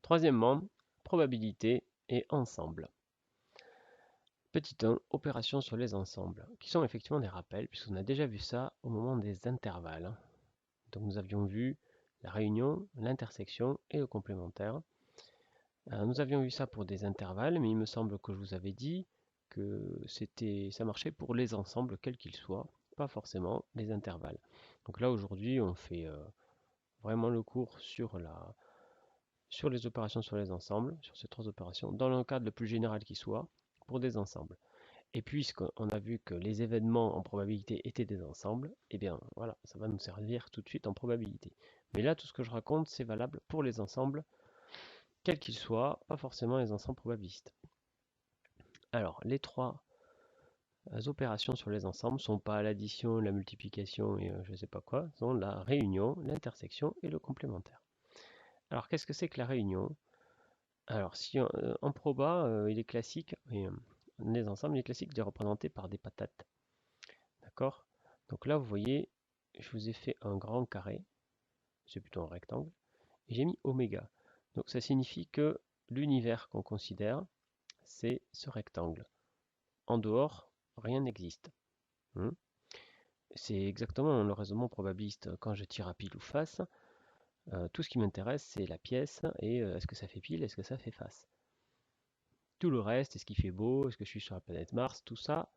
Troisièmement, probabilité et ensemble. Petit 1, opération sur les ensembles, qui sont effectivement des rappels, puisqu'on a déjà vu ça au moment des intervalles. Donc nous avions vu la réunion, l'intersection et le complémentaire. Nous avions vu ça pour des intervalles, mais il me semble que je vous avais dit que ça marchait pour les ensembles, quels qu'ils soient, pas forcément les intervalles. Donc là aujourd'hui on fait vraiment le cours sur les opérations sur les ensembles, sur ces trois opérations, dans le cadre le plus général qui soit, pour des ensembles. Et puisqu'on a vu que les événements en probabilité étaient des ensembles, eh bien voilà, ça va nous servir tout de suite en probabilité. Mais là, tout ce que je raconte, c'est valable pour les ensembles, quels qu'ils soient, pas forcément les ensembles probabilistes. Alors, les trois opérations sur les ensembles sont pas l'addition, la multiplication et je ne sais pas quoi, sont la réunion, l'intersection et le complémentaire. Alors, qu'est-ce que c'est que la réunion? Alors, si en proba, il est classique, et les ensembles, il est classique de les représenter par des patates. D'accord? Donc là, vous voyez, je vous ai fait un grand carré, c'est plutôt un rectangle, et j'ai mis oméga. Donc ça signifie que l'univers qu'on considère, c'est ce rectangle. En dehors, rien n'existe. Hmm. C'est exactement le raisonnement probabiliste. Quand je tire à pile ou face, tout ce qui m'intéresse, c'est la pièce et est-ce que ça fait pile, est-ce que ça fait face. Tout le reste, est-ce qu'il fait beau, est-ce que je suis sur la planète Mars, tout ça,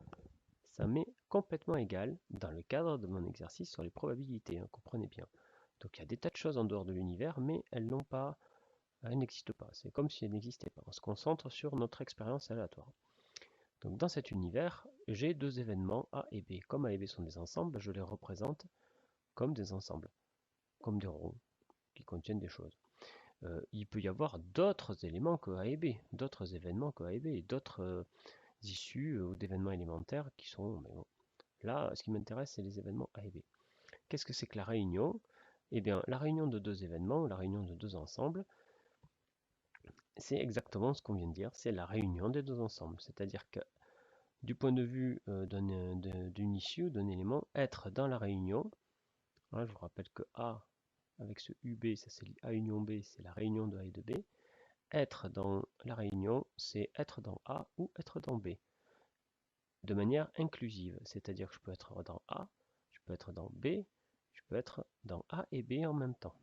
ça m'est complètement égal dans le cadre de mon exercice sur les probabilités, hein, comprenez bien. Donc il y a des tas de choses en dehors de l'univers, mais elles n'existent pas. C'est comme si elles n'existaient pas. On se concentre sur notre expérience aléatoire. Donc dans cet univers, j'ai deux événements A et B. Comme A et B sont des ensembles, je les représente comme des ensembles, comme des ronds qui contiennent des choses. Il peut y avoir d'autres éléments que A et B, d'autres événements que A et B, d'autres issues d'événements élémentaires qui sont... Mais bon, là, ce qui m'intéresse, c'est les événements A et B. Qu'est-ce que c'est que la réunion? Eh bien, la réunion de deux événements, la réunion de deux ensembles, c'est exactement ce qu'on vient de dire, c'est la réunion des deux ensembles. C'est-à-dire que du point de vue d'une issue, d'un élément, être dans la réunion, hein, je vous rappelle que A avec ce UB, ça c'est A union B, c'est la réunion de A et de B. Être dans la réunion, c'est être dans A ou être dans B, de manière inclusive. C'est-à-dire que je peux être dans A, je peux être dans B, je peux être dans A et B en même temps.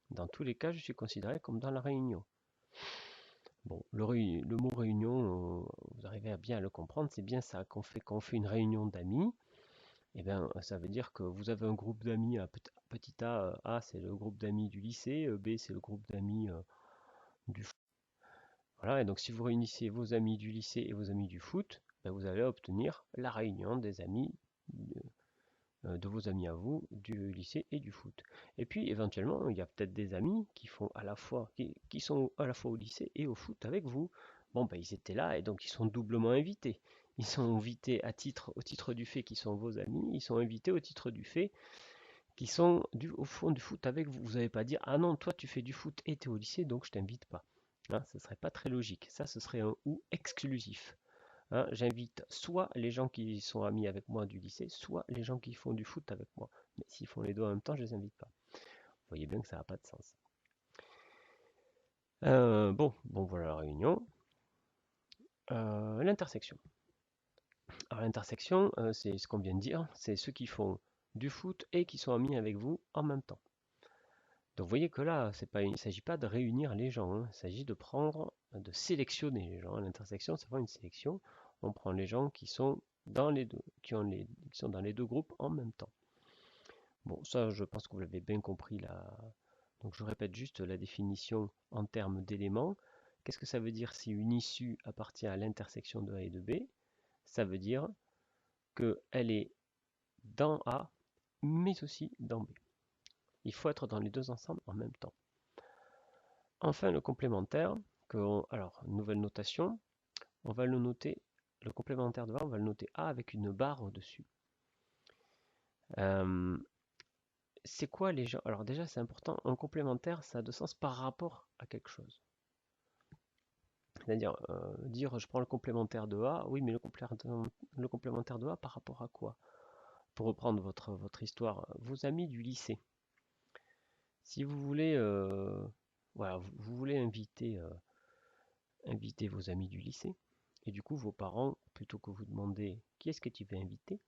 Dans tous les cas, je suis considéré comme dans la réunion. Bon, le mot réunion, vous arrivez à bien le comprendre, c'est bien ça qu'on fait quand on fait une réunion d'amis. Eh bien, ça veut dire que vous avez un groupe d'amis, petit A c'est le groupe d'amis du lycée, B c'est le groupe d'amis du foot. Voilà, et donc si vous réunissez vos amis du lycée et vos amis du foot, ben, vous allez obtenir la réunion des amis de vos amis à vous du lycée et du foot. Et puis éventuellement, il y a peut-être des amis qui font à la fois qui sont à la fois au lycée et au foot avec vous. Bon, ben, ils étaient là et donc ils sont doublement invités. Ils sont invités au titre du fait qu'ils sont vos amis, ils sont invités au titre du fait qu'ils sont au fond du foot avec vous. Vous n'allez pas dire ah non, toi tu fais du foot et tu es au lycée donc je t'invite pas. Hein, ce serait pas très logique. Ça, ce serait un ou exclusif. Hein, j'invite soit les gens qui sont amis avec moi du lycée, soit les gens qui font du foot avec moi. Mais s'ils font les deux en même temps, je les invite pas. Vous voyez bien que ça n'a pas de sens. Bon, voilà la réunion. L'intersection. Alors l'intersection, c'est ce qu'on vient de dire, c'est ceux qui font du foot et qui sont amis avec vous en même temps. Donc vous voyez que là, il ne s'agit pas de réunir les gens, hein, il s'agit de sélectionner les gens. L'intersection, c'est vraiment une sélection. On prend les gens qui sont dans les deux, qui sont dans les deux groupes en même temps. Bon, ça, je pense que vous l'avez bien compris là. Donc je répète juste la définition en termes d'éléments. Qu'est-ce que ça veut dire si une issue appartient à l'intersection de A et de B? Ça veut dire qu'elle est dans A, mais aussi dans B. Il faut être dans les deux ensemble en même temps. Enfin, le complémentaire, alors, nouvelle notation, on va le noter, le complémentaire de A, on va le noter A avec une barre au-dessus. C'est quoi les gens? Alors déjà, c'est important, un complémentaire, ça a de sens par rapport à quelque chose. C'est-à-dire, dire je prends le complémentaire de A, oui, mais le complémentaire de A par rapport à quoi? Pour reprendre votre histoire, vos amis du lycée. Si vous voulez voilà, vous voulez inviter vos amis du lycée, et du coup vos parents, plutôt que vous demander qui est-ce que tu veux inviter,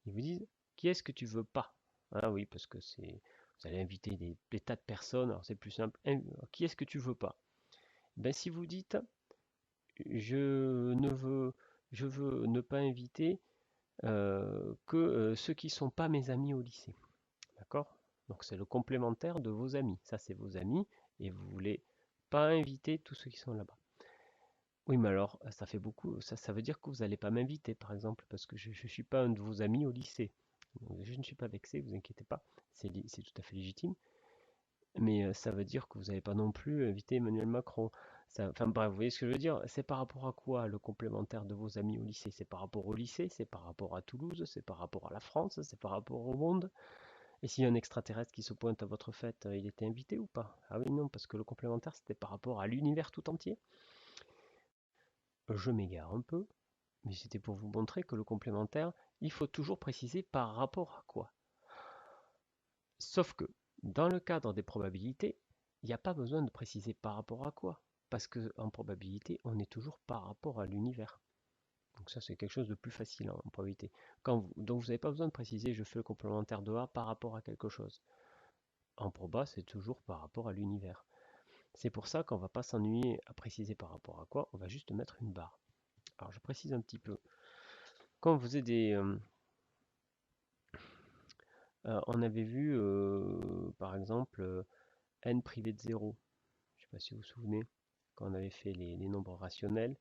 ils vous disent qui est-ce que tu veux pas. Ah oui, parce que vous allez inviter des tas de personnes, alors c'est plus simple. Qui est-ce que tu veux pas? Ben si vous dites je ne veux, je veux ne pas inviter que ceux qui sont pas mes amis au lycée. D'accord? Donc c'est le complémentaire de vos amis. Ça, c'est vos amis et vous voulez pas inviter tous ceux qui sont là-bas. Oui, mais alors, ça fait beaucoup. Ça veut dire que vous n'allez pas m'inviter, par exemple, parce que je ne suis pas un de vos amis au lycée. Donc, je ne suis pas vexé, vous inquiétez pas. C'est tout à fait légitime. Mais ça veut dire que vous n'allez pas non plus inviter Emmanuel Macron. Enfin bref, vous voyez ce que je veux dire? C'est par rapport à quoi le complémentaire de vos amis au lycée? C'est par rapport au lycée, c'est par rapport à Toulouse, c'est par rapport à la France, c'est par rapport au monde. Et s'il y a un extraterrestre qui se pointe à votre fête, il était invité ou pas? Ah oui, non, parce que le complémentaire, c'était par rapport à l'univers tout entier. Je m'égare un peu, mais c'était pour vous montrer que le complémentaire, il faut toujours préciser par rapport à quoi. Sauf que, dans le cadre des probabilités, il n'y a pas besoin de préciser par rapport à quoi. Parce qu'en probabilité, on est toujours par rapport à l'univers. Donc ça, c'est quelque chose de plus facile en probabilité. Donc vous n'avez pas besoin de préciser je fais le complémentaire de A par rapport à quelque chose. En proba, c'est toujours par rapport à l'univers. C'est pour ça qu'on ne va pas s'ennuyer à préciser par rapport à quoi, on va juste mettre une barre. Alors je précise un petit peu. Quand on faisait on avait vu par exemple n privé de 0. Je ne sais pas si vous vous souvenez, quand on avait fait les nombres rationnels,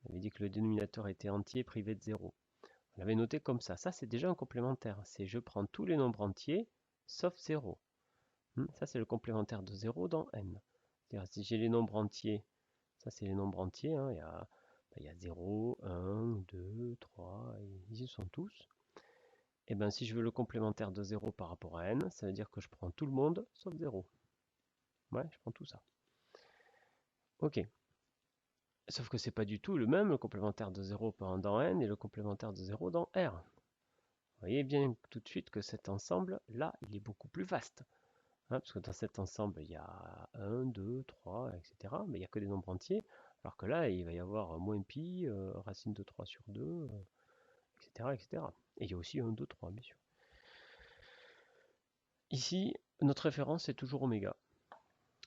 on avait dit que le dénominateur était entier privé de 0. On l'avait noté comme ça. Ça, c'est déjà un complémentaire. C'est je prends tous les nombres entiers sauf 0. Ça, c'est le complémentaire de 0 dans n. C'est-à-dire, si j'ai les nombres entiers, ça, c'est les nombres entiers. Hein, il y a 0, 1, 2, 3, et ils y sont tous. Et bien, si je veux le complémentaire de 0 par rapport à n, ça veut dire que je prends tout le monde sauf 0. Ouais, je prends tout ça. Ok. Sauf que c'est pas du tout le même, le complémentaire de 0 dans n et le complémentaire de 0 dans R. Vous voyez bien tout de suite que cet ensemble-là, il est beaucoup plus vaste. Hein, parce que dans cet ensemble, il y a 1, 2, 3, etc. Mais il n'y a que des nombres entiers. Alors que là, il va y avoir moins pi, racine de 3 sur 2, etc., etc. Et il y a aussi 1, 2, 3, bien sûr. Ici, notre référence est toujours oméga.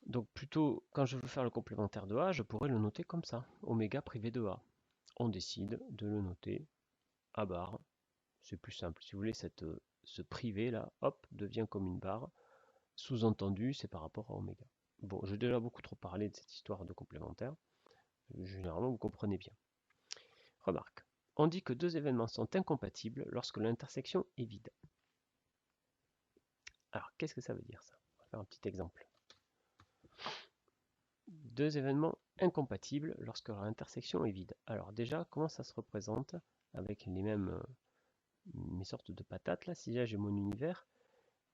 Donc plutôt, quand je veux faire le complémentaire de A, je pourrais le noter comme ça, oméga privé de A. On décide de le noter à barre. C'est plus simple. Si vous voulez, ce privé là, hop, devient comme une barre. Sous-entendu, c'est par rapport à oméga. Bon, j'ai déjà beaucoup trop parlé de cette histoire de complémentaire. Généralement, vous comprenez bien. Remarque, on dit que deux événements sont incompatibles lorsque l'intersection est vide. Alors, qu'est-ce que ça veut dire ça? On va faire un petit exemple. Deux événements incompatibles lorsque leur intersection est vide. Alors déjà, comment ça se représente avec les mêmes mes sortes de patates là? Si là j'ai mon univers,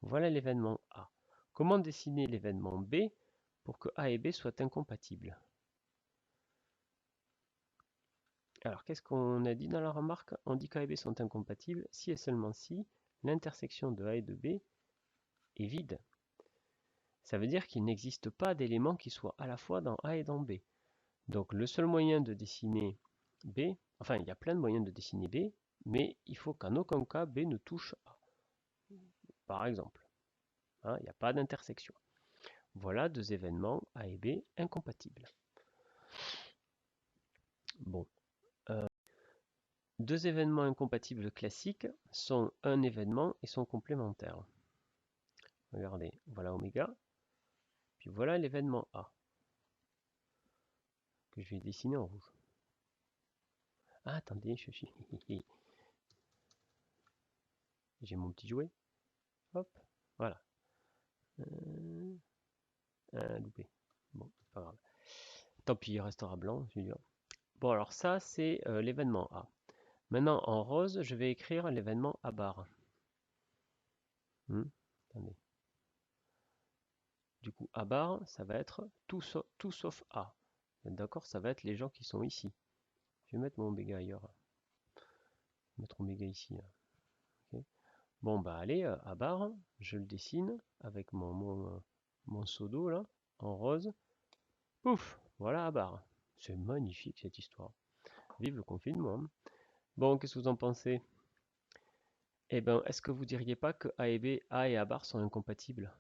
voilà l'événement A. Comment dessiner l'événement B pour que A et B soient incompatibles? Alors, qu'est-ce qu'on a dit dans la remarque? On dit qu'A et B sont incompatibles si et seulement si l'intersection de A et de B est vide. Ça veut dire qu'il n'existe pas d'éléments qui soient à la fois dans A et dans B. Donc le seul moyen de dessiner B, enfin il y a plein de moyens de dessiner B, mais il faut qu'en aucun cas B ne touche A. Par exemple, hein, il n'y a pas d'intersection. Voilà deux événements A et B incompatibles. Bon. Deux événements incompatibles classiques sont un événement et son complémentaire. Regardez, voilà oméga, puis voilà l'événement A, que je vais dessiner en rouge. Ah, attendez, j'ai mon petit jouet. Hop, voilà. Loupé. Bon, c'est pas grave. Tant pis, il restera blanc, celui-là. Bon, alors ça, c'est l'événement A. Maintenant, en rose, je vais écrire l'événement A bar. Attendez. Du coup, A bar, ça va être tout sauf A. D'accord, ça va être les gens qui sont ici. Je vais mettre mon oméga ailleurs. Je vais mettre oméga ici. Là. Okay. Bon, bah allez, A bar, je le dessine avec mon seau d'eau là. en rose. Pouf, voilà A bar. C'est magnifique cette histoire. Vive le confinement, hein. Bon, qu'est-ce que vous en pensez? Eh ben, est-ce que vous diriez pas que A et B, A et A bar sont incompatibles?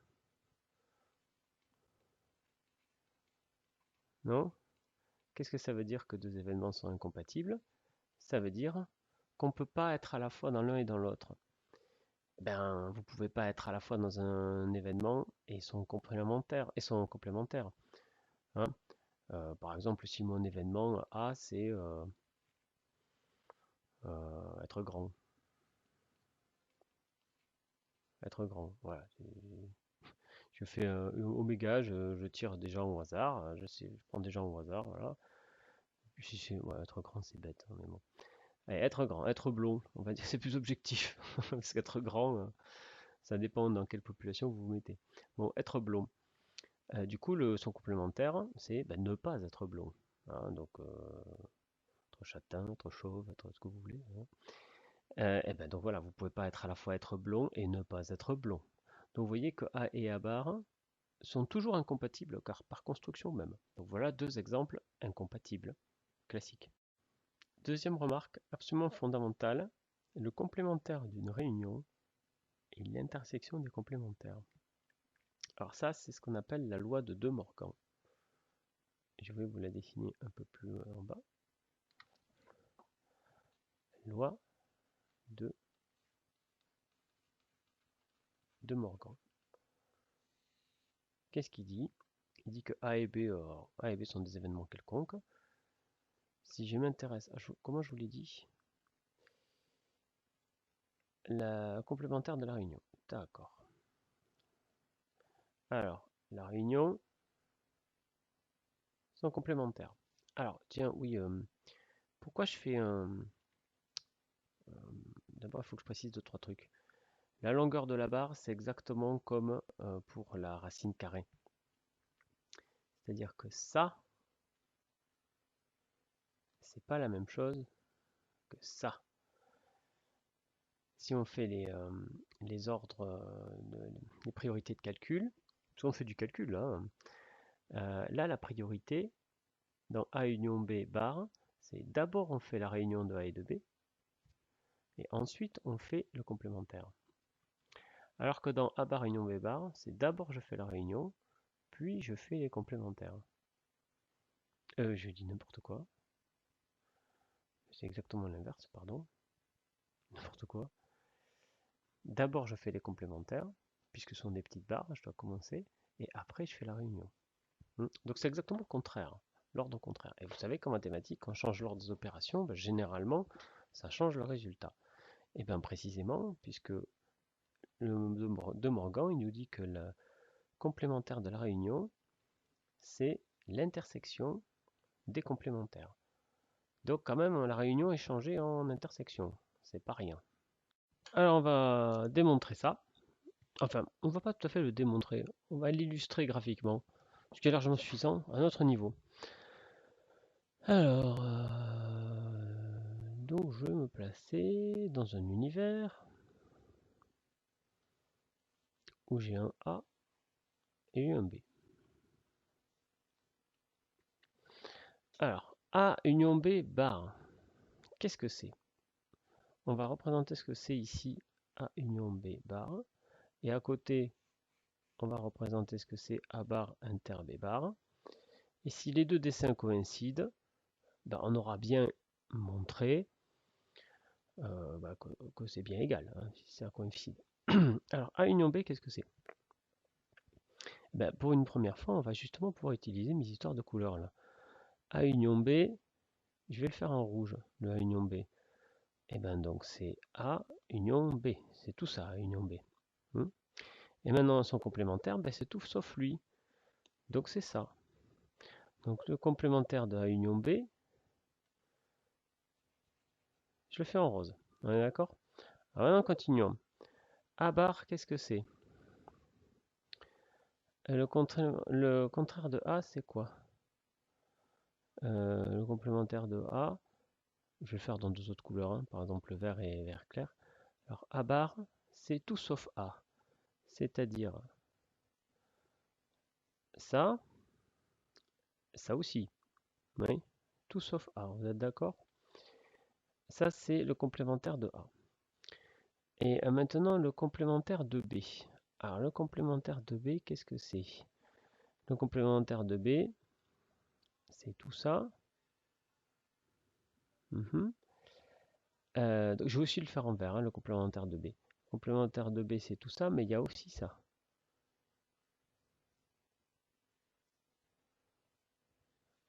Non? Qu'est-ce que ça veut dire que deux événements sont incompatibles? Ça veut dire qu'on ne peut pas être à la fois dans l'un et dans l'autre. Ben, vous pouvez pas être à la fois dans un événement et sont complémentaires. Hein. Par exemple, si mon événement A, c'est être grand. Être grand, voilà. Je fais oméga, je tire des gens au hasard. Je prends des gens au hasard, voilà. Si c'est, ouais, être grand, c'est bête, hein, mais bon. Allez, être grand, être blond, on va dire, c'est plus objectif. Parce qu'être grand, ça dépend dans quelle population vous vous mettez. Bon, être blond. Du coup, son complémentaire, c'est ben, ne pas être blond. Hein, donc, être châtain, être chauve, être ce que vous voulez. Hein. Et ben, donc voilà, vous pouvez pas être à la fois être blond et ne pas être blond. Donc vous voyez que A et A bar sont toujours incompatibles, car par construction même. Donc voilà deux exemples incompatibles, classiques. Deuxième remarque absolument fondamentale, le complémentaire d'une réunion et l'intersection des complémentaires. Alors ça, c'est ce qu'on appelle la loi de De Morgan. Je vais vous la définir un peu plus en bas. Loi de De Morgan. Qu'est-ce qu'il dit? Il dit que A et B sont des événements quelconques. Si je m'intéresse à, comment je vous l'ai dit, la complémentaire de la réunion. D'accord. Alors, la réunion sont complémentaires. Alors, tiens, oui, pourquoi je fais un... D'abord, il faut que je précise deux, trois trucs. La longueur de la barre, c'est exactement comme pour la racine carrée. C'est-à-dire que ça, c'est pas la même chose que ça. Si on fait les ordres, les priorités de calcul, parce qu'on fait du calcul là, là la priorité dans A union B bar, c'est d'abord on fait la réunion de A et de B, et ensuite on fait le complémentaire. Alors que dans A bar union B bar, c'est d'abord je fais la réunion, puis je fais les complémentaires. Je dis n'importe quoi. C'est exactement l'inverse, pardon. N'importe quoi. D'abord je fais les complémentaires, puisque ce sont des petites barres, je dois commencer, et après je fais la réunion. Donc c'est exactement le contraire, l'ordre contraire. Et vous savez qu'en mathématiques, quand on change l'ordre des opérations, ben, généralement, ça change le résultat. Et bien précisément, puisque De Morgan, il nous dit que le complémentaire de la réunion, c'est l'intersection des complémentaires. Donc quand même, la réunion est changée en intersection. C'est pas rien. Alors on va démontrer ça. Enfin, on va pas tout à fait le démontrer. On va l'illustrer graphiquement. Ce qui est largement suffisant à notre niveau. Alors, donc je vais me placer dans un univers où j'ai un A et un B. Alors, A union B bar, qu'est-ce que c'est? On va représenter ce que c'est ici, A union B bar, et à côté, on va représenter ce que c'est A bar inter B bar. Et si les deux dessins coïncident, ben, on aura bien montré que c'est bien égal, hein, si ça coïncide. Alors, A union B, qu'est-ce que c'est? Ben, pour une première fois, on va justement pouvoir utiliser mes histoires de couleurs là. A union B, je vais le faire en rouge, le A union B. Et ben donc c'est A union B, c'est tout ça, A union B. Et maintenant son complémentaire, ben, c'est tout sauf lui. Donc c'est ça. Donc le complémentaire de A union B, je le fais en rose. On est d'accord? Alors maintenant continuons. A bar, qu'est-ce que c'est? Le contraire de A, c'est quoi? Le complémentaire de A, je vais le faire dans deux autres couleurs, hein, par exemple le vert et vert clair. Alors A bar, c'est tout sauf A. C'est-à-dire ça, ça aussi. Oui. Tout sauf A, vous êtes d'accord? Ça, c'est le complémentaire de A. Et maintenant, le complémentaire de B. Alors, le complémentaire de B, qu'est-ce que c'est? Le complémentaire de B, c'est tout ça. Mhm. Donc, je vais aussi le faire en vert, hein, le complémentaire de B. Le complémentaire de B, c'est tout ça, mais il y a aussi ça.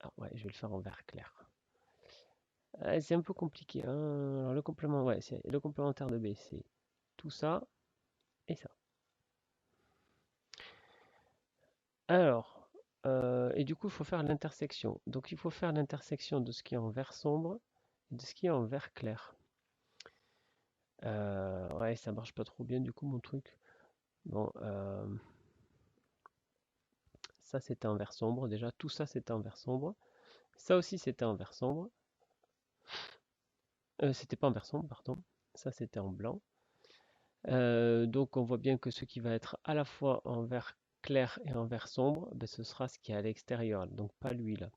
Ah ouais, je vais le faire en vert clair. C'est un peu compliqué, hein. Alors, le complémentaire de B, c'est tout ça et ça. Alors, et du coup, il faut faire l'intersection. Donc, il faut faire l'intersection de ce qui est en vert sombre et de ce qui est en vert clair. Ouais, ça marche pas trop bien du coup mon truc. Bon, ça c'était en vert sombre déjà. Tout ça c'était en vert sombre. Ça aussi c'était en vert sombre. C'était pas en vert sombre, pardon. Ça c'était en blanc. Donc on voit bien que ce qui va être à la fois en vert clair et en vert sombre, ben, ce sera ce qui est à l'extérieur. Donc pas lui là.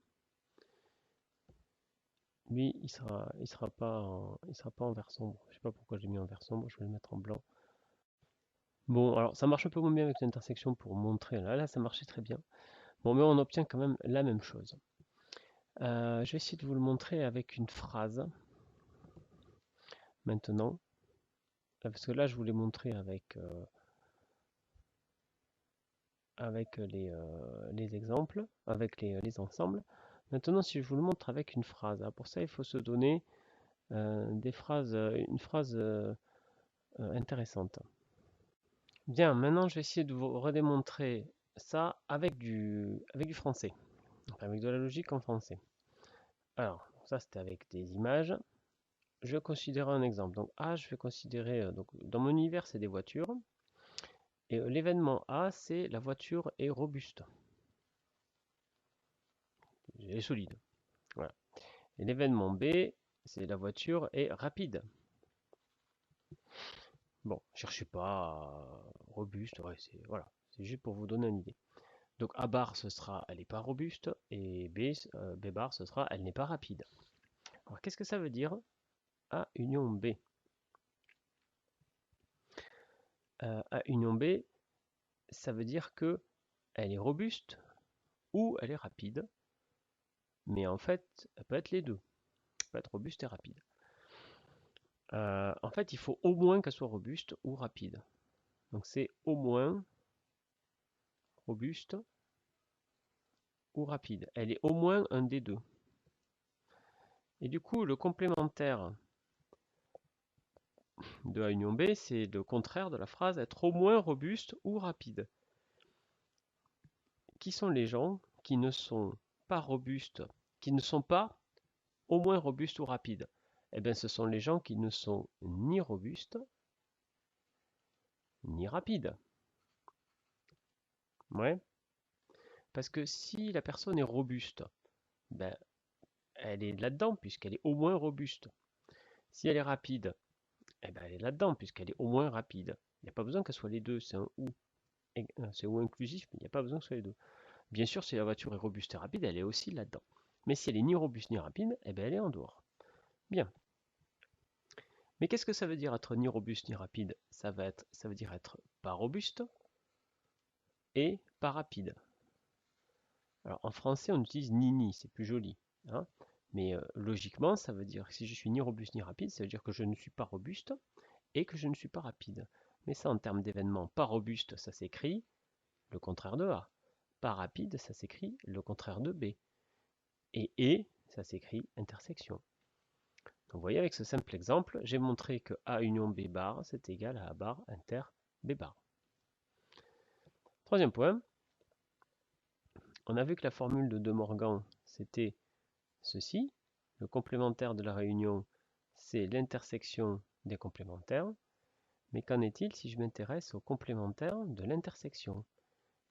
Lui, il sera pas en vert sombre. Je sais pas pourquoi j'ai mis en vert sombre. Je vais le mettre en blanc. Bon, alors ça marche un peu moins bien avec l'intersection pour montrer. Là, ça marchait très bien. Bon, mais on obtient quand même la même chose. Je vais essayer de vous le montrer avec une phrase maintenant. Parce que là, je vous l'ai montré avec les exemples, avec les ensembles. Maintenant, si je vous le montre avec une phrase, pour ça, il faut se donner une phrase intéressante. Bien, maintenant, je vais essayer de vous redémontrer ça avec du français, enfin, avec de la logique en français. Alors, ça, c'était avec des images. Je vais considérer un exemple. Donc A, je vais considérer, donc, dans mon univers, c'est des voitures. Et l'événement A, c'est la voiture est robuste. Elle est solide. Voilà. Et l'événement B, c'est la voiture est rapide. Bon, cherchez pas robuste, ouais, voilà. C'est juste pour vous donner une idée. Donc A bar, ce sera elle n'est pas robuste. Et B bar, ce sera elle n'est pas rapide. Alors qu'est-ce que ça veut dire A union B? A union B, ça veut dire que elle est robuste ou elle est rapide. Mais en fait, elle peut être les deux. Elle peut être robuste et rapide. En fait, il faut au moins qu'elle soit robuste ou rapide. Donc c'est au moins robuste ou rapide. Elle est au moins un des deux. Et du coup, le complémentaire de A union B, c'est le contraire de la phrase être au moins robuste ou rapide. Qui sont les gens qui ne sont pas robustes, qui ne sont pas au moins robustes ou rapides? Eh bien, ce sont les gens qui ne sont ni robustes ni rapides. Ouais. Parce que si la personne est robuste, ben, elle est là-dedans puisqu'elle est au moins robuste. Si elle est rapide, eh ben, elle est là-dedans puisqu'elle est au moins rapide. Il n'y a pas besoin qu'elle soit les deux, c'est un ou. C'est ou inclusif, mais il n'y a pas besoin que ce soit les deux. Bien sûr, si la voiture est robuste et rapide, elle est aussi là-dedans. Mais si elle est ni robuste ni rapide, eh ben, elle est en dehors. Bien. Mais qu'est-ce que ça veut dire être ni robuste ni rapide? Ça veut dire être pas robuste et pas rapide. Alors en français, on utilise ni, c'est plus joli, hein. Mais logiquement, ça veut dire que si je suis ni robuste ni rapide, ça veut dire que je ne suis pas robuste et que je ne suis pas rapide. Mais ça, en termes d'événements, pas robuste, ça s'écrit le contraire de A. Pas rapide, ça s'écrit le contraire de B. Et, ça s'écrit intersection. Donc vous voyez, avec ce simple exemple, j'ai montré que A union B bar, c'est égal à A bar inter B bar. Troisième point, on a vu que la formule de De Morgan, c'était ceci. Le complémentaire de la réunion, c'est l'intersection des complémentaires. Mais qu'en est-il si je m'intéresse au complémentaire de l'intersection?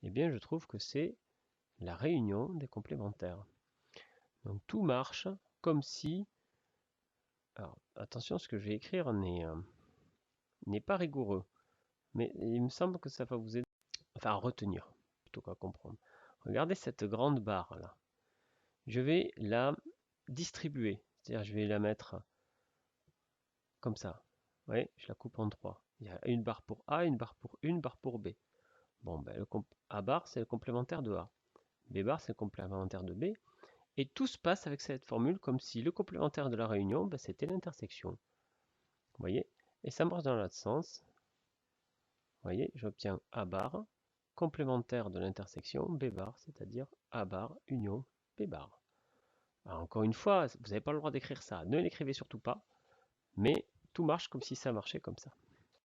Eh bien, je trouve que c'est la réunion des complémentaires. Donc tout marche comme si... Alors, attention, ce que je vais écrire n'est pas rigoureux. Mais il me semble que ça va vous aider, enfin à retenir, plutôt qu'à comprendre. Regardez cette grande barre là. je vais la distribuer. C'est-à-dire je vais la mettre comme ça. Vous voyez, je la coupe en trois. Il y a une barre pour A, une barre pour une barre pour B. Bon, ben, A bar, c'est le complémentaire de A. B bar, c'est le complémentaire de B. Et tout se passe avec cette formule comme si le complémentaire de la réunion, ben, c'était l'intersection. Vous voyez? Et ça marche dans l'autre sens. Vous voyez, j'obtiens A bar, complémentaire de l'intersection B bar, c'est-à-dire A bar union B bar. Alors, encore une fois, vous n'avez pas le droit d'écrire ça. Ne l'écrivez surtout pas, mais tout marche comme si ça marchait comme ça.